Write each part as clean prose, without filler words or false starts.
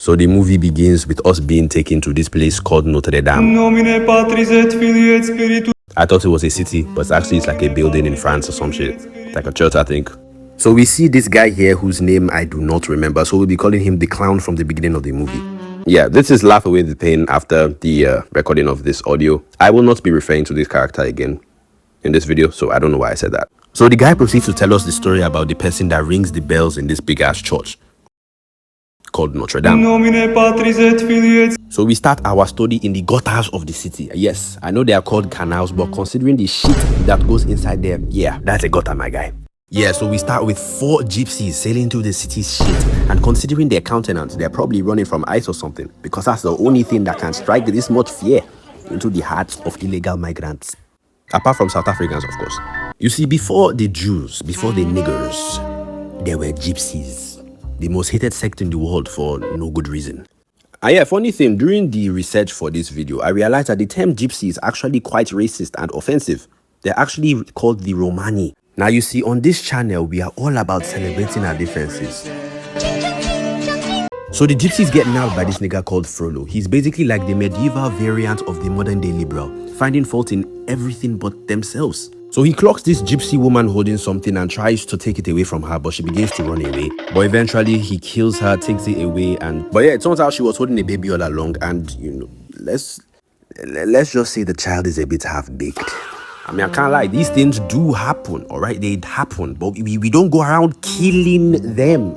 So the movie begins with us being taken to this place called Notre. I thought it was a city, but actually it's like a building in France or some shit. Like a church, I think. So we see this guy here whose name I do not remember. So we'll be calling him the clown from the beginning of the movie. Yeah, this is Laugh Away the Pain after the recording of this audio. I will not be referring to this character again in this video, so I don't know why I said that. So the guy proceeds to tell us the story about the person that rings the bells in this big ass church called Notre. So we start our story in the gutters of the city. Yes, I know they are called canals, but considering the shit that goes inside there, yeah, that's a gutter, my guy. Yeah, so we start with 4 gypsies sailing through the city's shit, and considering their countenance, they're probably running from ice or something, because that's the only thing that can strike this much fear into the hearts of illegal migrants. Apart from South Africans, of course. You see, before the Jews, before the niggers, there were gypsies. The most hated sect in the world for no good reason. And yeah, funny thing, during the research for this video, I realized that the term gypsy is actually quite racist and offensive. They're actually called the Romani. Now you see, on this channel, we are all about celebrating our differences. So the gypsies get nabbed by this nigga called Frollo. He's basically like the medieval variant of the modern day liberal, finding fault in everything but themselves. So he clocks this gypsy woman holding something and tries to take it away from her, but she begins to run away. But eventually he kills her, takes it away, but yeah, it turns out she was holding a baby all along, and you know, let's just say the child is a bit half-baked. I mean, I can't lie, these things do happen, alright? They happen, but we don't go around killing them.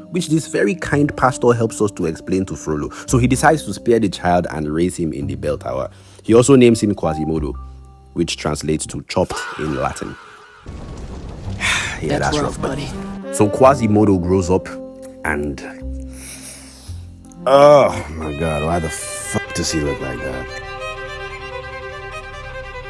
Which this very kind pastor helps us to explain to Frollo. So he decides to spare the child and raise him in the bell tower. He also names him Quasimodo, which translates to chopped in Latin. Yeah, that's rough, buddy. So Quasimodo grows up and... oh my god, why the fuck does he look like that?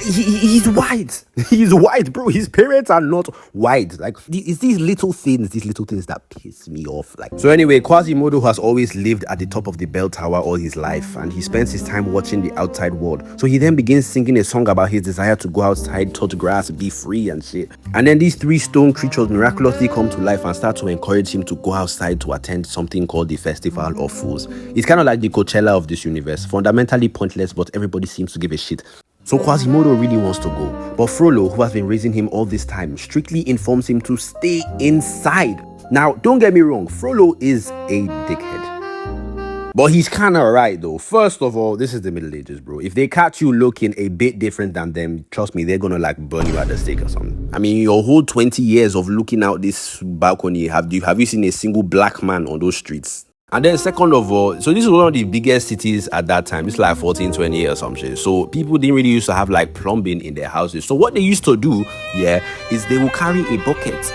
He's white. He's white, bro. His parents are not white. Like, it's these little things that piss me off. Like, so anyway, Quasimodo has always lived at the top of the bell tower all his life, and he spends his time watching the outside world. So he then begins singing a song about his desire to go outside, touch grass, be free and shit. And then these 3 stone creatures miraculously come to life and start to encourage him to go outside to attend something called the Festival of Fools. It's kind of like the Coachella of this universe. Fundamentally pointless, but everybody seems to give a shit. So Quasimodo really wants to go, but Frollo, who has been raising him all this time, strictly informs him to stay inside. Now, don't get me wrong, Frollo is a dickhead. But he's kind of right though. First of all, this is the Middle Ages, bro. If they catch you looking a bit different than them, trust me, they're gonna like burn you at the stake or something. I mean, your whole 20 years of looking out this balcony, have you seen a single black man on those streets? And then second of all, so this is one of the biggest cities at that time. It's like 1420 or some shit. So people didn't really used to have like plumbing in their houses. So what they used to do, yeah, is they will carry a bucket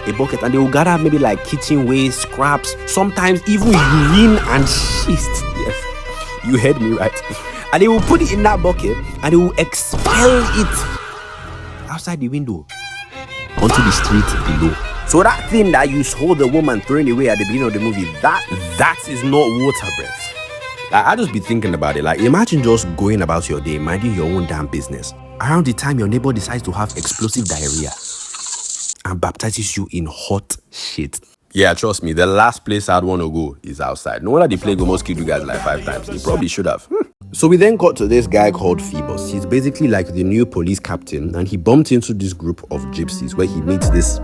and they will gather maybe like kitchen waste, scraps, sometimes even urine and schist. Yes, you heard me right. And they will put it in that bucket and they will expel it outside the window onto the street below. So that thing that you saw the woman throwing away at the beginning of the movie, that is not water breath. Like, I just be thinking about it. Like, imagine just going about your day, minding your own damn business. Around the time your neighbor decides to have explosive diarrhea and baptizes you in hot shit. Yeah, trust me, the last place I'd want to go is outside. No wonder the plague almost killed you guys like 5 times. He probably should have. So we then got to this guy called Phoebus. He's basically like the new police captain, and he bumped into this group of gypsies where he meets this...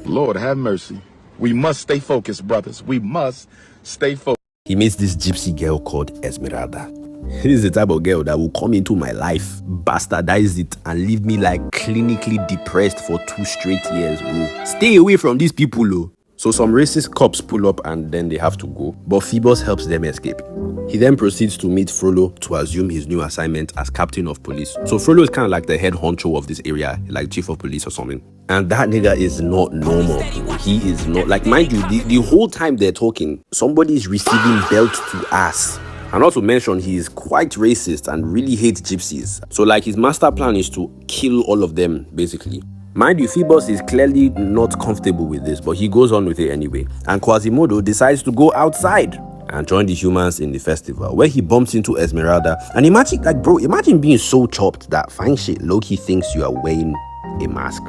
Lord have mercy. We must stay focused, brothers. We must stay focused. He meets this gypsy girl called Esmeralda. This is the type of girl that will come into my life, bastardize it, and leave me like clinically depressed for 2 straight years, bro. Stay away from these people, though. So some racist cops pull up and then they have to go, but Phoebus helps them escape. He then proceeds to meet Frollo to assume his new assignment as captain of police. So Frollo is kind of like the head honcho of this area, like chief of police or something. And that nigga is not normal. He is not, like, mind you, the whole time they're talking, somebody is receiving belt to ass. And not to mention, he is quite racist and really hates gypsies. So like his master plan is to kill all of them, basically. Mind you, Phoebus is clearly not comfortable with this, but he goes on with it anyway. And Quasimodo decides to go outside and join the humans in the festival, where he bumps into Esmeralda. And imagine, like, bro, imagine being so chopped that fine shit low-key thinks you are wearing a mask.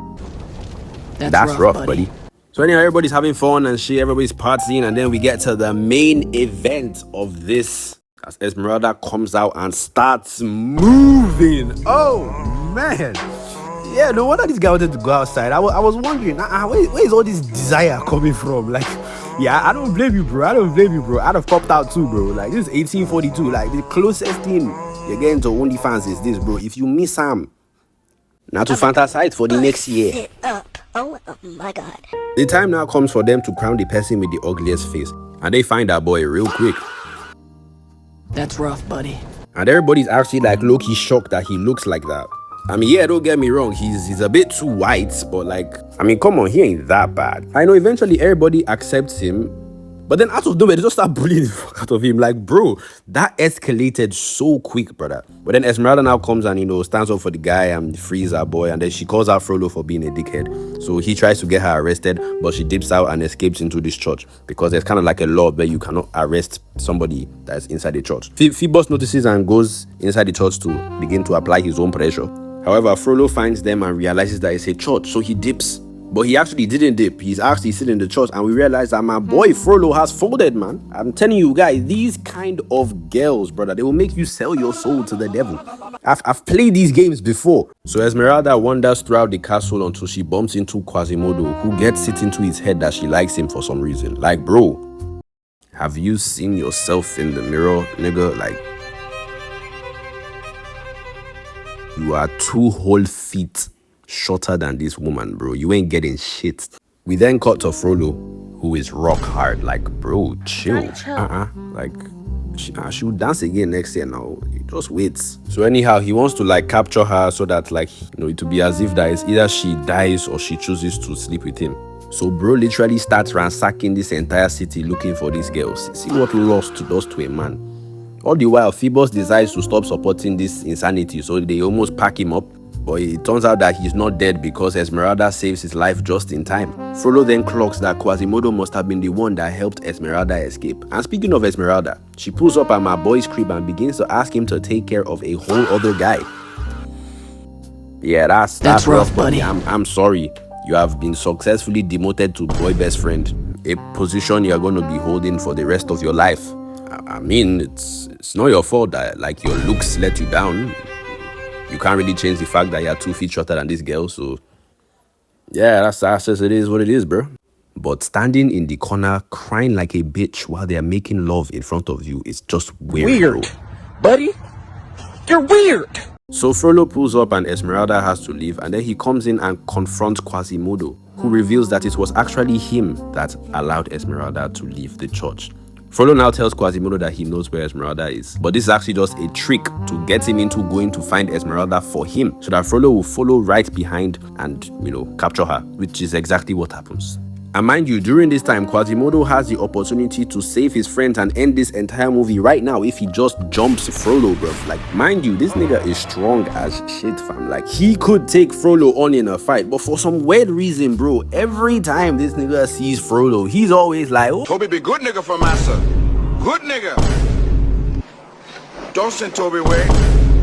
That's rough, buddy. So anyhow, everybody's having fun and shit, everybody's partying, and then we get to the main event of this as Esmeralda comes out and starts moving. Oh man. Yeah, no wonder this guy wanted to go outside. I was wondering, where is all this desire coming from? Like, yeah, I don't blame you, bro. I'd have popped out too, bro. Like, this is 1842. Like, the closest thing you're getting to OnlyFans is this, bro. If you miss Sam, now to fantasize for the next year. Oh my God. The time now comes for them to crown the person with the ugliest face, and they find that boy real quick. That's rough, buddy. And everybody's actually like low-key shocked that he looks like that. I mean, yeah, don't get me wrong, he's a bit too white, but like, I mean, come on, he ain't that bad. I know eventually everybody accepts him, but then out of nowhere, they just start bullying the fuck out of him. Like, bro, that escalated so quick, brother. But then Esmeralda now comes and, you know, stands up for the guy and frees our boy, and then she calls out Frollo for being a dickhead. So he tries to get her arrested, but she dips out and escapes into this church because there's kind of like a law where you cannot arrest somebody that's inside the church. Phoebus notices and goes inside the church to begin to apply his own pressure. However, Frollo finds them and realizes that it's a church, so he dips. But he actually didn't dip. He's actually sitting in the church, and we realize that my boy Frollo has folded, man. I'm telling you guys, these kind of girls, brother, they will make you sell your soul to the devil. I've played these games before. So Esmeralda wanders throughout the castle until she bumps into Quasimodo, who gets it into his head that she likes him for some reason. Like, bro, have you seen yourself in the mirror, nigga? Like, you are 2 whole feet shorter than this woman, bro. You ain't getting shit. We then cut to Frollo, who is rock hard. Like, bro, chill. Like, she'll dance again next year now. You just wait. So anyhow, he wants to like capture her so that, like, you know, it will be as if that is either she dies or she chooses to sleep with him. So bro literally starts ransacking this entire city looking for these girls. See what lust does to a man. All the while, Phoebus decides to stop supporting this insanity, so they almost pack him up. But it turns out that he's not dead because Esmeralda saves his life just in time. Frollo then clocks that Quasimodo must have been the one that helped Esmeralda escape. And speaking of Esmeralda, she pulls up at my boy's crib and begins to ask him to take care of a whole other guy. Yeah, that's rough, buddy. I'm sorry. You have been successfully demoted to boy best friend, a position you're going to be holding for the rest of your life. I mean, it's not your fault that, like, your looks let you down. You can't really change the fact that you're 2 feet shorter than this girl, so yeah, that's just it is what it is, bro. But standing in the corner crying like a bitch while they're making love in front of you is just weird, bro. Buddy. You're weird. So Frollo pulls up and Esmeralda has to leave, and then he comes in and confronts Quasimodo, who reveals that it was actually him that allowed Esmeralda to leave the church. Frollo now tells Quasimodo that he knows where Esmeralda is, but this is actually just a trick to get him into going to find Esmeralda for him, so that Frollo will follow right behind and, you know, capture her, which is exactly what happens. And mind you, during this time, Quasimodo has the opportunity to save his friends and end this entire movie right now if he just jumps Frollo, bro. Like, mind you, this nigga is strong as shit, fam. Like, he could take Frollo on in a fight, but for some weird reason, bro, every time this nigga sees Frollo, he's always like, oh, Toby be good nigga for massa. Good nigga. Don't send Toby away.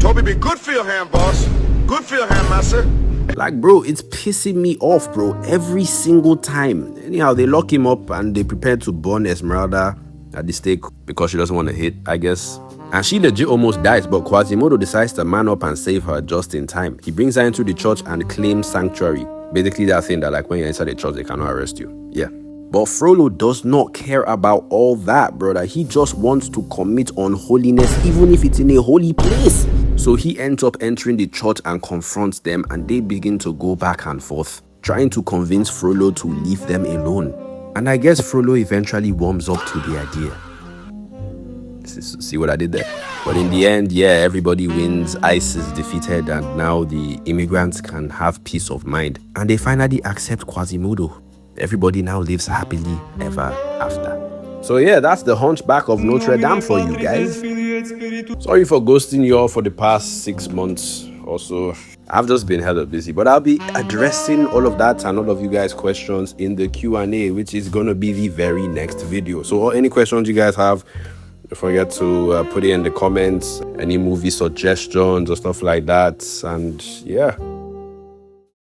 Toby be good for your hand, boss. Good for your hand, massa. like, bro, it's pissing me off, bro, every single time. Anyhow, they lock him up and they prepare to burn Esmeralda at the stake because she doesn't want to hit, I guess. And she legit almost dies, but Quasimodo decides to man up and save her just in time. He brings her into the church and claims sanctuary. Basically that thing that, like, when you're inside the church, they cannot arrest you. Yeah. But Frollo does not care about all that, brother. He just wants to commit unholiness, even if it's in a holy place. So he ends up entering the church and confronts them, and they begin to go back and forth, trying to convince Frollo to leave them alone. And I guess Frollo eventually warms up to the idea. See what I did there? But in the end, yeah, everybody wins, ICE is defeated, and now the immigrants can have peace of mind. And they finally accept Quasimodo. Everybody now lives happily ever after. So yeah, that's the Hunchback of Notre Dame for you guys. Sorry for ghosting you all for the past 6 months or so. I've just been hella busy, but I'll be addressing all of that and all of you guys' questions in the Q&A, which is going to be the very next video. So any questions you guys have, don't forget to put it in the comments, any movie suggestions or stuff like that. And yeah.